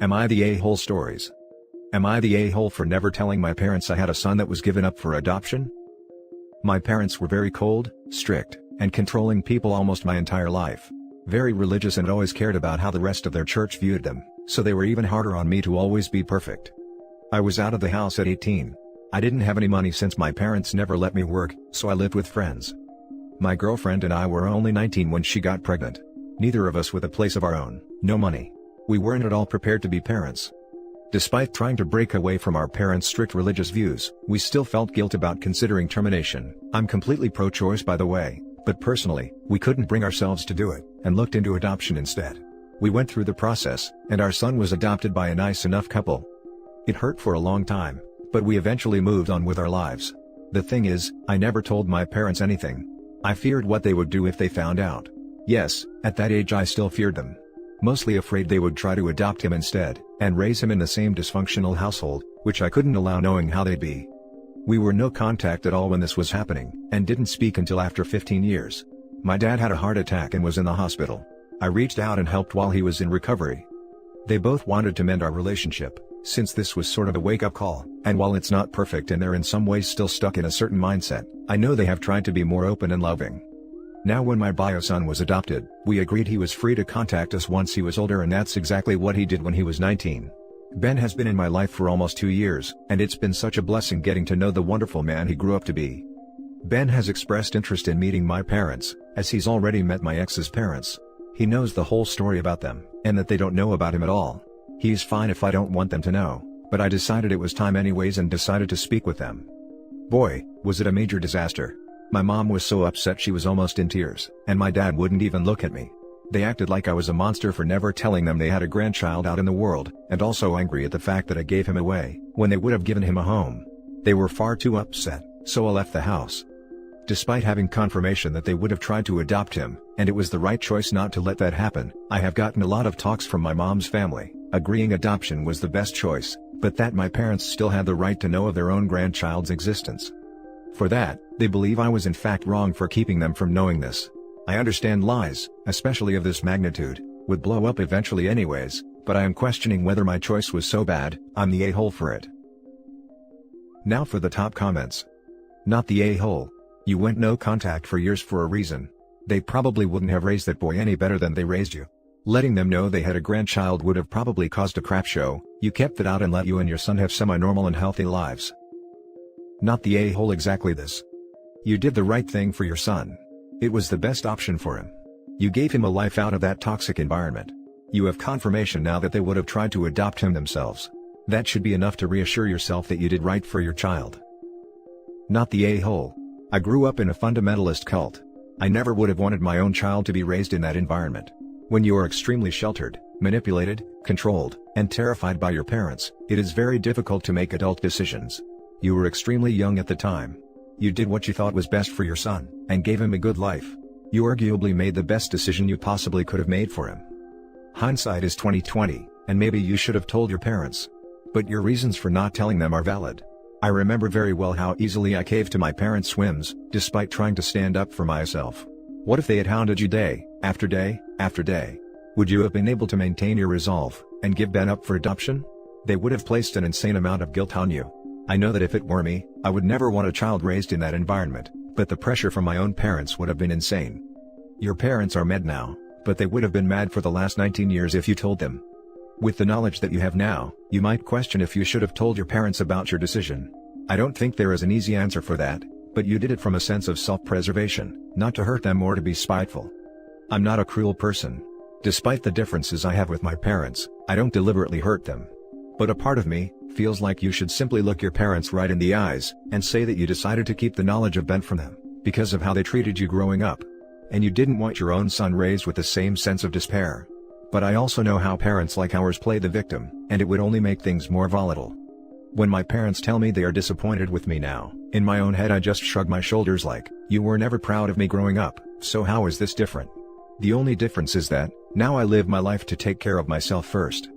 Am I the a-hole stories? Am I the a-hole for never telling my parents I had a son that was given up for adoption? My parents were very cold, strict, and controlling people almost my entire life. Very religious and always cared about how the rest of their church viewed them, so they were even harder on me to always be perfect. I was out of the house at 18. I didn't have any money since my parents never let me work, so I lived with friends. My girlfriend and I were only 19 when she got pregnant. Neither of us with a place of our own, no money. We weren't at all prepared to be parents. Despite trying to break away from our parents' strict religious views, we still felt guilt about considering termination. I'm completely pro-choice by the way, but personally, we couldn't bring ourselves to do it, and looked into adoption instead. We went through the process, and our son was adopted by a nice enough couple. It hurt for a long time, but we eventually moved on with our lives. The thing is, I never told my parents anything. I feared what they would do if they found out. Yes, at that age I still feared them. Mostly afraid they would try to adopt him instead, and raise him in the same dysfunctional household, which I couldn't allow knowing how they'd be. We were no contact at all when this was happening, and didn't speak until after 15 years. My dad had a heart attack and was in the hospital. I reached out and helped while he was in recovery. They both wanted to mend our relationship, since this was sort of a wake-up call, and while it's not perfect and they're in some ways still stuck in a certain mindset, I know they have tried to be more open and loving. Now when my bio son was adopted, we agreed he was free to contact us once he was older, and that's exactly what he did when he was 19. Ben has been in my life for almost 2 years, and it's been such a blessing getting to know the wonderful man he grew up to be. Ben has expressed interest in meeting my parents, as he's already met my ex's parents. He knows the whole story about them, and that they don't know about him at all. He's fine if I don't want them to know, but I decided it was time anyways and decided to speak with them. Boy, was it a major disaster. My mom was so upset she was almost in tears, and my dad wouldn't even look at me. They acted like I was a monster for never telling them they had a grandchild out in the world, and also angry at the fact that I gave him away, when they would have given him a home. They were far too upset, so I left the house. Despite having confirmation that they would have tried to adopt him, and it was the right choice not to let that happen, I have gotten a lot of talks from my mom's family, agreeing adoption was the best choice, but that my parents still had the right to know of their own grandchild's existence. For that, they believe I was in fact wrong for keeping them from knowing this. I understand lies, especially of this magnitude, would blow up eventually anyways, but I am questioning whether my choice was so bad. I'm the a-hole for it. Now for the top comments. Not the a-hole. You went no contact for years for a reason. They probably wouldn't have raised that boy any better than they raised you. Letting them know they had a grandchild would have probably caused a crap show. You kept it out and let you and your son have semi-normal and healthy lives. Not the a-hole exactly this. You did the right thing for your son. It was the best option for him. You gave him a life out of that toxic environment. You have confirmation now that they would have tried to adopt him themselves. That should be enough to reassure yourself that you did right for your child. Not the a-hole. I grew up in a fundamentalist cult. I never would have wanted my own child to be raised in that environment. When you are extremely sheltered, manipulated, controlled, and terrified by your parents, it is very difficult to make adult decisions. You were extremely young at the time. You did what you thought was best for your son, and gave him a good life. You arguably made the best decision you possibly could have made for him. Hindsight is 20/20, and maybe you should have told your parents. But your reasons for not telling them are valid. I remember very well how easily I caved to my parents' whims, despite trying to stand up for myself. What if they had hounded you day, after day, after day? Would you have been able to maintain your resolve, and give Ben up for adoption? They would have placed an insane amount of guilt on you. I know that if it were me, I would never want a child raised in that environment, but the pressure from my own parents would have been insane. Your parents are mad now, but they would have been mad for the last 19 years if you told them. With the knowledge that you have now, you might question if you should have told your parents about your decision. I don't think there is an easy answer for that, but you did it from a sense of self-preservation, not to hurt them or to be spiteful. I'm not a cruel person. Despite the differences I have with my parents, I don't deliberately hurt them. But a part of me feels like you should simply look your parents right in the eyes, and say that you decided to keep the knowledge of Ben from them, because of how they treated you growing up. And you didn't want your own son raised with the same sense of despair. But I also know how parents like ours play the victim, and it would only make things more volatile. When my parents tell me they are disappointed with me now, in my own head I just shrug my shoulders like, you were never proud of me growing up, so how is this different? The only difference is that, now I live my life to take care of myself first.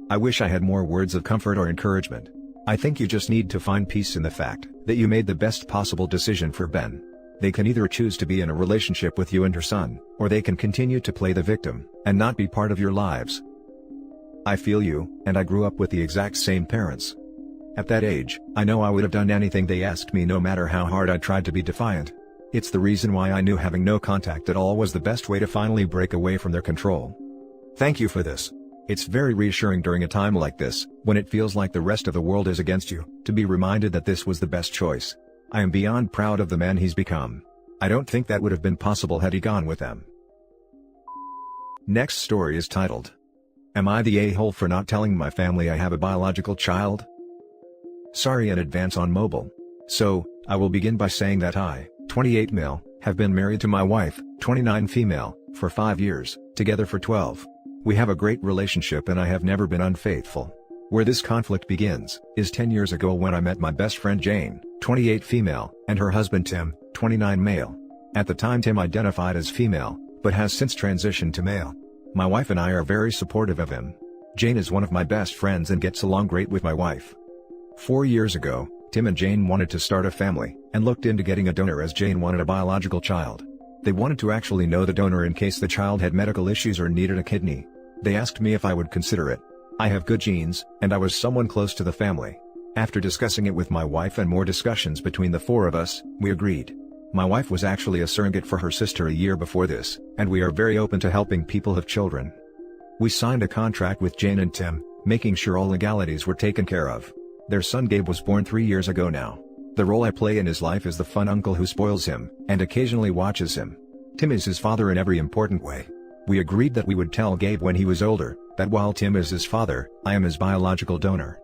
I wish I had more words of comfort or encouragement. I think you just need to find peace in the fact that you made the best possible decision for Ben. They can either choose to be in a relationship with you and your son, or they can continue to play the victim, and not be part of your lives. I feel you, and I grew up with the exact same parents. At that age, I know I would have done anything they asked me no matter how hard I tried to be defiant. It's the reason why I knew having no contact at all was the best way to finally break away from their control. Thank you for this. It's very reassuring during a time like this, when it feels like the rest of the world is against you, to be reminded that this was the best choice. I am beyond proud of the man he's become. I don't think that would have been possible had he gone with them. Next story is titled, Am I the a-hole for not telling my family I have a biological child? Sorry in advance on mobile. So, I will begin by saying that I, 28 male, have been married to my wife, 29 female, for 5 years, together for 12. We have a great relationship and I have never been unfaithful. Where this conflict begins, is 10 years ago when I met my best friend Jane, 28 female, and her husband Tim, 29 male. At the time Tim identified as female, but has since transitioned to male. My wife and I are very supportive of him. Jane is one of my best friends and gets along great with my wife. 4 years ago, Tim and Jane wanted to start a family, and looked into getting a donor as Jane wanted a biological child. They wanted to actually know the donor in case the child had medical issues or needed a kidney. They asked me if I would consider it. I have good genes, and I was someone close to the family. After discussing it with my wife and more discussions between the four of us, we agreed. My wife was actually a surrogate for her sister a year before this, and we are very open to helping people have children. We signed a contract with Jane and Tim, making sure all legalities were taken care of. Their son Gabe was born 3 years ago now. The role I play in his life is the fun uncle who spoils him, and occasionally watches him. Tim is his father in every important way. We agreed that we would tell Gabe when he was older, that while Tim is his father, I am his biological donor.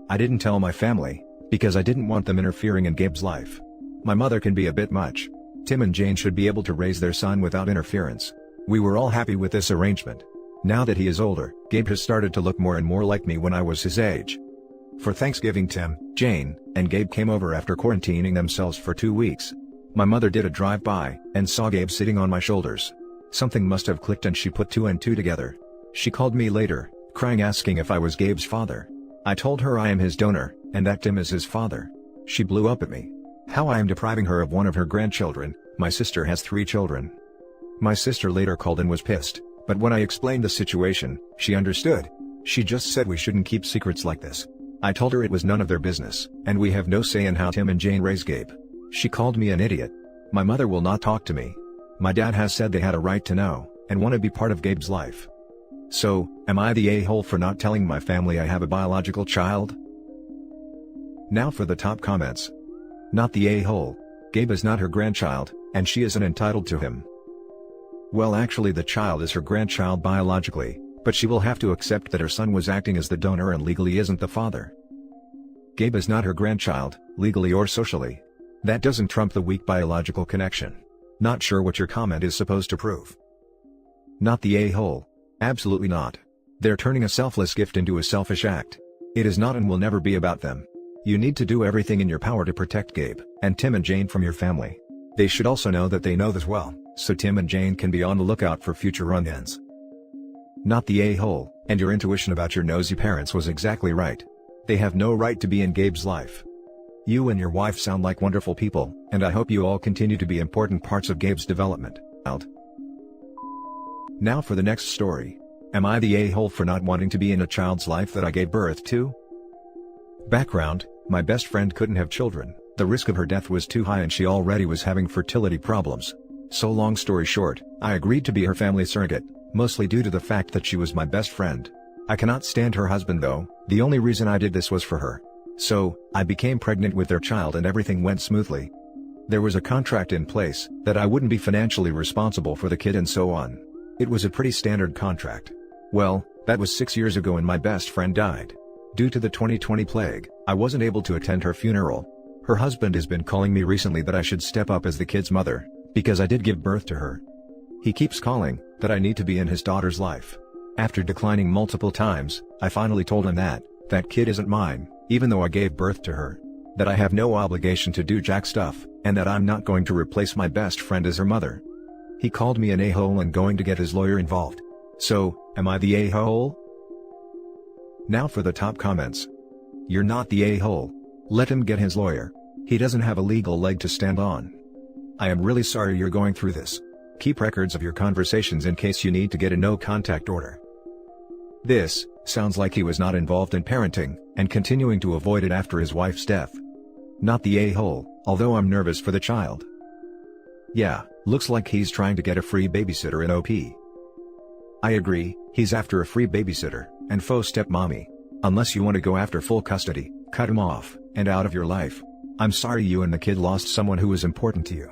I didn't tell my family, because I didn't want them interfering in Gabe's life. My mother can be a bit much. Tim and Jane should be able to raise their son without interference. We were all happy with this arrangement. Now that he is older, Gabe has started to look more and more like me when I was his age. For Thanksgiving Tim, Jane, and Gabe came over after quarantining themselves for 2 weeks. My mother did a drive-by, and saw Gabe sitting on my shoulders. Something must have clicked and she put 2 and 2 together. She called me later, crying asking if I was Gabe's father. I told her I am his donor, and that Tim is his father. She blew up at me. How I am depriving her of one of her grandchildren. My sister has 3 children. My sister later called and was pissed, but when I explained the situation, she understood. She just said we shouldn't keep secrets like this. I told her it was none of their business, and we have no say in how Tim and Jane raise Gabe. She called me an idiot. My mother will not talk to me. My dad has said they had a right to know, and want to be part of Gabe's life. So, am I the a-hole for not telling my family I have a biological child? Now for the top comments. Not the a-hole. Gabe is not her grandchild, and she isn't entitled to him. Well, actually the child is her grandchild biologically, but she will have to accept that her son was acting as the donor and legally isn't the father. Gabe is not her grandchild, legally or socially. That doesn't trump the weak biological connection. Not sure what your comment is supposed to prove. Not the a-hole. Absolutely not. They're turning a selfless gift into a selfish act. It is not and will never be about them. You need to do everything in your power to protect Gabe, and Tim and Jane from your family. They should also know that they know this well, so Tim and Jane can be on the lookout for future run-ins. Not the a-hole, and your intuition about your nosy parents was exactly right. They have no right to be in Gabe's life. You and your wife sound like wonderful people, and I hope you all continue to be important parts of Gabe's development. Now for the next story. Am I the a-hole for not wanting to be in a child's life that I gave birth to? Background: my best friend couldn't have children. The risk of her death was too high and she already was having fertility problems. So long story short, I agreed to be her family surrogate, mostly due to the fact that she was my best friend. I cannot stand her husband though. The only reason I did this was for her. So, I became pregnant with their child and everything went smoothly. There was a contract in place, that I wouldn't be financially responsible for the kid and so on. It was a pretty standard contract. Well, that was 6 years ago and my best friend died. Due to the 2020 plague, I wasn't able to attend her funeral. Her husband has been calling me recently that I should step up as the kid's mother, because I did give birth to her. He keeps calling, that I need to be in his daughter's life. After declining multiple times, I finally told him that kid isn't mine, even though I gave birth to her. That I have no obligation to do jack stuff, and that I'm not going to replace my best friend as her mother. He called me an a-hole and going to get his lawyer involved. So, am I the a-hole? Now for the top comments. You're not the a-hole. Let him get his lawyer. He doesn't have a legal leg to stand on. I am really sorry you're going through this. Keep records of your conversations in case you need to get a no-contact order. This Sounds like he was not involved in parenting, and continuing to avoid it after his wife's death. Not the a-hole, although I'm nervous for the child. Yeah, looks like he's trying to get a free babysitter in OP. I agree, he's after a free babysitter, and faux stepmommy. Unless you want to go after full custody, cut him off, and out of your life. I'm sorry you and the kid lost someone who was important to you.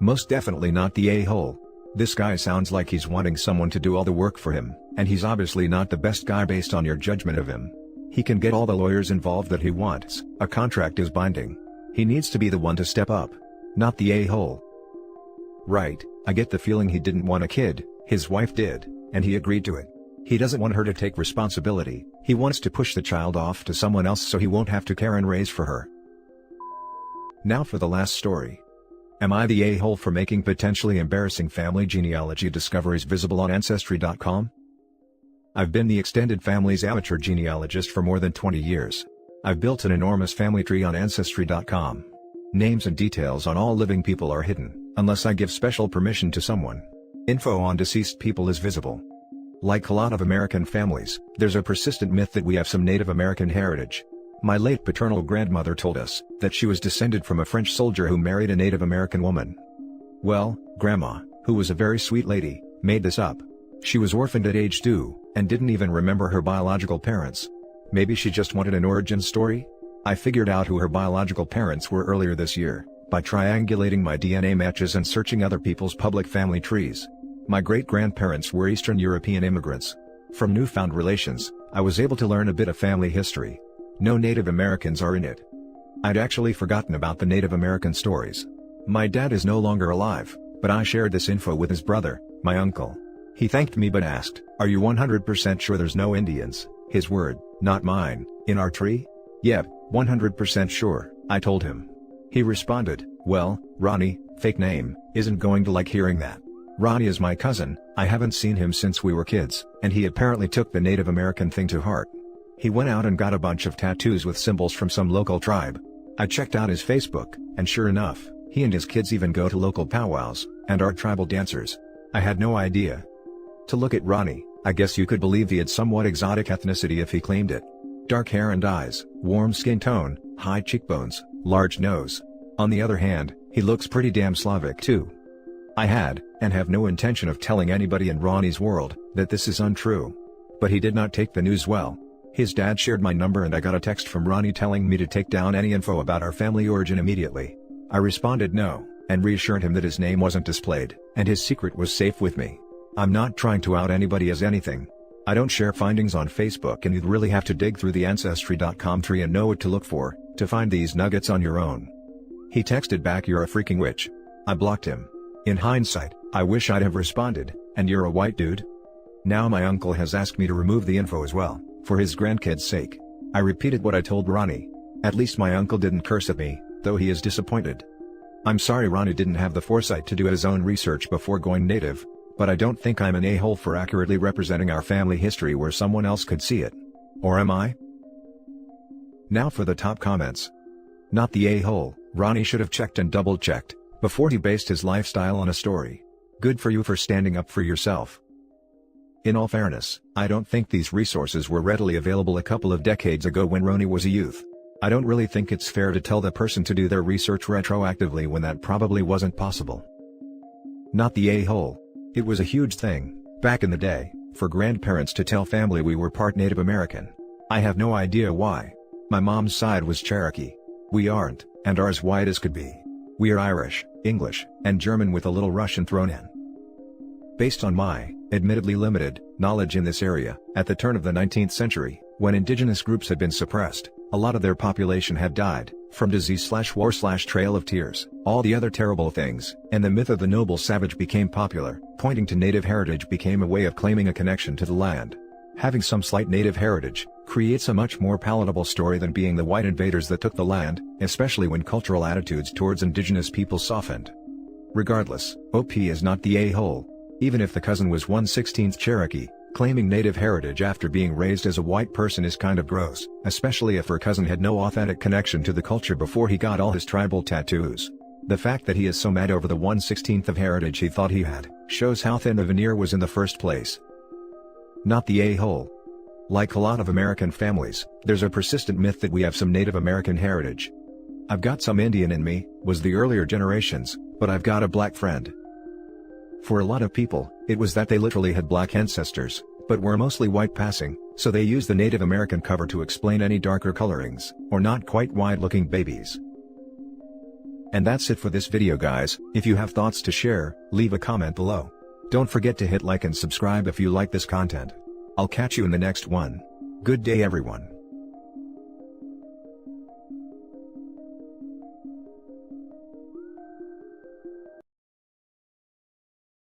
Most definitely not the a-hole. This guy sounds like he's wanting someone to do all the work for him, and he's obviously not the best guy based on your judgment of him. He can get all the lawyers involved that he wants, a contract is binding. He needs to be the one to step up. Not the a-hole. Right, I get the feeling he didn't want a kid, his wife did, and he agreed to it. He doesn't want her to take responsibility, he wants to push the child off to someone else so he won't have to care and raise for her. Now for the last story. Am I the a-hole for making potentially embarrassing family genealogy discoveries visible on Ancestry.com? I've been the extended family's amateur genealogist for more than 20 years. I've built an enormous family tree on Ancestry.com. Names and details on all living people are hidden, unless I give special permission to someone. Info on deceased people is visible. Like a lot of American families, there's a persistent myth that we have some Native American heritage. My late paternal grandmother told us that she was descended from a French soldier who married a Native American woman. Well, Grandma, who was a very sweet lady, made this up. She was orphaned at age 2, and didn't even remember her biological parents. Maybe she just wanted an origin story? I figured out who her biological parents were earlier this year, by triangulating my DNA matches and searching other people's public family trees. My great-grandparents were Eastern European immigrants. From newfound relations, I was able to learn a bit of family history. No Native Americans are in it. I'd actually forgotten about the Native American stories. My dad is no longer alive, but I shared this info with his brother, my uncle. He thanked me but asked, "Are you 100% sure there's no Indians?" His word, not mine, in our tree? Yep, 100% sure, I told him. He responded, "Well, Ronnie, fake name, isn't going to like hearing that. Ronnie is my cousin, I haven't seen him since we were kids," and he apparently took the Native American thing to heart. He went out and got a bunch of tattoos with symbols from some local tribe. I checked out his Facebook, and sure enough, he and his kids even go to local powwows, and are tribal dancers. I had no idea. To look at Ronnie, I guess you could believe he had somewhat exotic ethnicity if he claimed it. Dark hair and eyes, warm skin tone, high cheekbones, large nose. On the other hand, he looks pretty damn Slavic too. I had, and have no intention of telling anybody in Ronnie's world, that this is untrue. But he did not take the news well. His dad shared my number and I got a text from Ronnie telling me to take down any info about our family origin immediately. I responded no, and reassured him that his name wasn't displayed, and his secret was safe with me. I'm not trying to out anybody as anything. I don't share findings on Facebook, and you'd really have to dig through the Ancestry.com tree and know what to look for, to find these nuggets on your own. He texted back, "You're a freaking witch." I blocked him. In hindsight, I wish I'd have responded, "And you're a white dude?" Now my uncle has asked me to remove the info as well, for his grandkids' sake. I repeated what I told Ronnie. At least my uncle didn't curse at me, though he is disappointed. I'm sorry Ronnie didn't have the foresight to do his own research before going native, but I don't think I'm an a-hole for accurately representing our family history where someone else could see it. Or am I? Now for the top comments. Not the a-hole, Ronnie should have checked and double-checked before he based his lifestyle on a story. Good for you for standing up for yourself. In all fairness, I don't think these resources were readily available a couple of decades ago when Ronnie was a youth. I don't really think it's fair to tell the person to do their research retroactively when that probably wasn't possible. Not the a-hole. It was a huge thing, back in the day, for grandparents to tell family we were part Native American. I have no idea why. My mom's side was Cherokee. We aren't, and are as white as could be. We are Irish, English, and German with a little Russian thrown in. Based on my, admittedly limited, knowledge in this area, at the turn of the 19th century, when indigenous groups had been suppressed, a lot of their population had died, from disease/war/trail of tears, all the other terrible things, and the myth of the noble savage became popular. Pointing to native heritage became a way of claiming a connection to the land. Having some slight native heritage creates a much more palatable story than being the white invaders that took the land, especially when cultural attitudes towards indigenous people softened. Regardless, OP is not the a-hole. Even if the cousin was 1/16th Cherokee, claiming native heritage after being raised as a white person is kind of gross, especially if her cousin had no authentic connection to the culture before he got all his tribal tattoos. The fact that he is so mad over the 1/16th of heritage he thought he had, shows how thin the veneer was in the first place. Not the a-hole. Like a lot of American families, there's a persistent myth that we have some Native American heritage. I've got some Indian in me, was the earlier generations, but I've got a black friend. For a lot of people, it was that they literally had black ancestors, but were mostly white passing, so they used the Native American cover to explain any darker colorings, or not quite white-looking babies. And that's it for this video guys. If you have thoughts to share, leave a comment below. Don't forget to hit like and subscribe if you like this content. I'll catch you in the next one. Good day everyone.